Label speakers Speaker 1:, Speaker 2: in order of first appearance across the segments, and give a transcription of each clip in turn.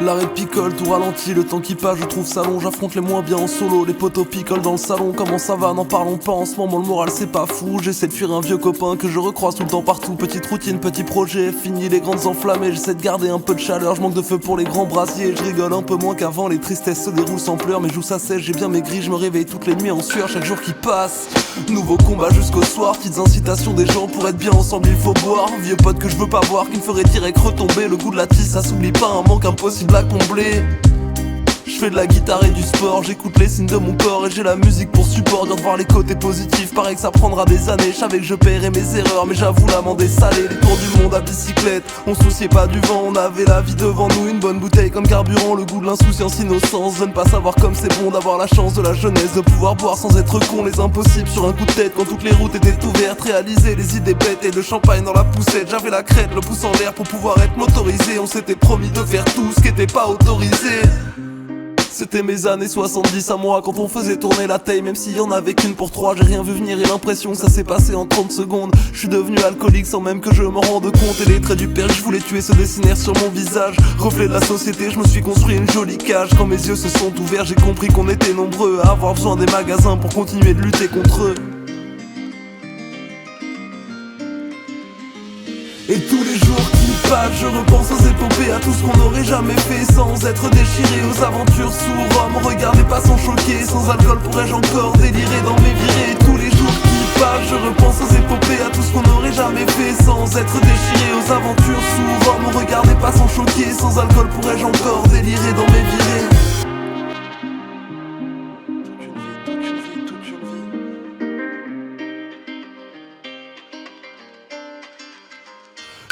Speaker 1: L'arrêt de picole, tout ralenti, le temps qui passe, je trouve ça long. J'affronte les moins bien en solo, les potos picolent dans le salon. Comment ça va, n'en parlons pas en ce moment, le moral c'est pas fou. J'essaie de fuir un vieux copain que je recroise tout le temps partout. Petite routine, petit projet, fini les grandes enflammées. J'essaie de garder un peu de chaleur, je manque de feu pour les grands brasiers. Je rigole un peu moins qu'avant, les tristesses se déroulent sans pleurs. Mes joues s'assèchent, j'ai bien maigri, je me réveille toutes les nuits en sueur chaque jour qui passe. Nouveau combat jusqu'au soir, petites incitations des gens pour être bien ensemble il faut boire. Vieux pote que je veux pas voir, qui me ferait direct retomber. Le goût de la tisse, ça s'oublie pas, un manque impossible à combler. Je fais de la guitare et du sport, j'écoute les signes de mon corps et j'ai la musique pour support. Dur de voir les côtés positifs, pareil que ça prendra des années. Je savais que je paierais mes erreurs, mais j'avoue l'amende est salée. Les tours du monde à bicyclette, on se souciait pas du vent. On avait la vie devant nous, une bonne bouteille comme carburant. Le goût de l'insouciance, innocence, de ne pas savoir comme c'est bon. D'avoir la chance de la jeunesse, de pouvoir boire sans être con. Les impossibles sur un coup de tête, quand toutes les routes étaient ouvertes. Réaliser les idées bêtes et le champagne dans la poussette. J'avais la crête, le pouce en l'air pour pouvoir être motorisé. On s'était promis de faire tout ce qui était pas autorisé. C'était mes années 70 à moi quand on faisait tourner la taille. Même s'il y en avait qu'une pour trois, j'ai rien vu venir et l'impression que ça s'est passé en 30 secondes. Je suis devenu alcoolique sans même que je me rende compte. Et les traits du père que je voulais tuer se dessinèrent sur mon visage. Reflet de la société, je me suis construit une jolie cage. Quand mes yeux se sont ouverts, j'ai compris qu'on était nombreux à avoir besoin des magasins pour continuer de lutter contre eux. Et tous les jours qui passent, je repense aux épopées, à tout ce qu'on n'aurait jamais fait sans être déchiré, aux aventures sous Rome. Regardez pas sans choquer, sans alcool pourrais-je encore délirer dans mes virées. Tous les jours qui passent, je repense aux épopées, à tout ce qu'on n'aurait jamais fait sans être déchiré, aux aventures sous Rome. Regardez pas sans choquer, sans alcool pourrais-je encore délirer dans mes virées.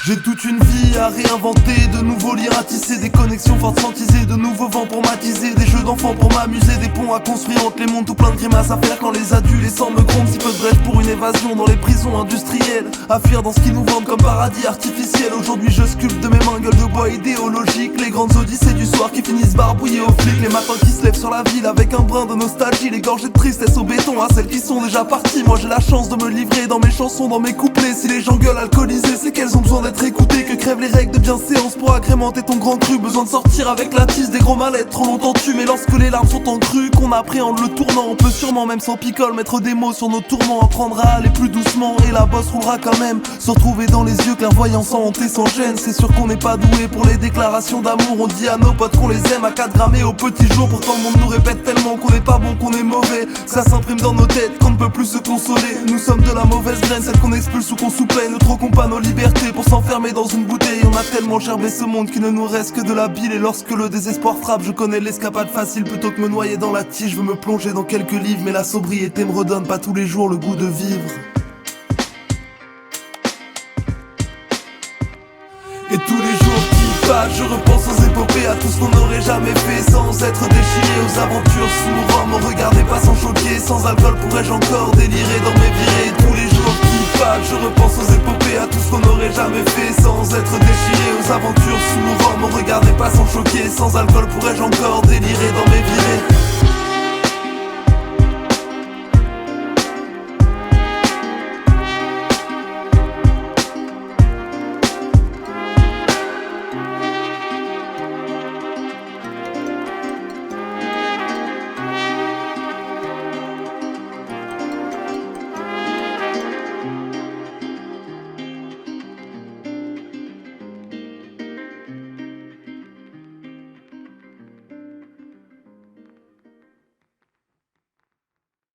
Speaker 1: J'ai toute une vie à réinventer, de nouveaux liens à tisser, des connexions fortes sans teaser, de nouveaux vents pour matiser, des jeux d'enfants pour m'amuser, des ponts à construire entre les mondes, tout plein de grimaces à faire quand les adolescents me grondent. Si peu de brèches pour une évasion dans les prisons industrielles, à fuir dans ce qu'ils nous vendent comme paradis artificiel. Aujourd'hui je sculpte de mes mains gueules de bois idéologiques, les grandes odyssées du soir qui finissent barbouillées aux flics, les matins qui se lèvent sur la ville avec un brin de nostalgie, les gorgées de tristesse au béton à celles qui sont déjà parties. Moi j'ai la chance de me livrer dans mes chansons, dans mes couplets. Si les gens gueulent alcoolisés, c'est qu'elles ont besoin d'être écoutées, que crèvent les règles de bienséance pour agrémenter ton grand cru. Besoin de sortir avec la tisse des gros mallettes, trop longtemps tu. Mais lorsque les larmes sont en crue, qu'on appréhende le tournant, on peut sûrement même sans picole mettre des mots sur nos tourments, apprendre à aller plus doucement et la bosse roulera quand même. Se retrouver dans les yeux clairvoyants sans honte et sans gêne. C'est sûr qu'on n'est pas doué pour les déclarations d'amour. On dit à nos potes qu'on les aime à 4 grammes et au petit jour. Pourtant le monde nous répète tellement qu'on n'est pas bon, qu'on est mauvais, que ça s'imprime dans nos têtes, qu'on ne peut plus se consoler. Nous sommes de la mauvaise graine, celle qu'on expulse ou qu'on sous-plaît. Nous troquons pas nos libertés pour s'enfermer dans une bouteille. On a tellement gerbé ce monde qu'il ne nous reste que de la bile. Et lorsque le désespoir frappe, je connais l'escapade facile. Plutôt que me noyer dans la tige, je veux me plonger dans quelques livres. Mais la sobriété me redonne pas tous les jours le goût de vivre. Et tous les jours qui passent, je repense aux épopées, à tout ce qu'on n'aurait jamais fait sans être déchiré, aux aventures sous Rome. Regardez pas sans choquer, sans alcool pourrais-je encore délirer dans mes virées. Tous les jours qui passent, je repense aux épopées, à tout ce qu'on n'aurait jamais fait sans être déchiré, aux aventures sous Rome. Regardez pas sans choquer, sans alcool pourrais-je encore délirer dans mes virées.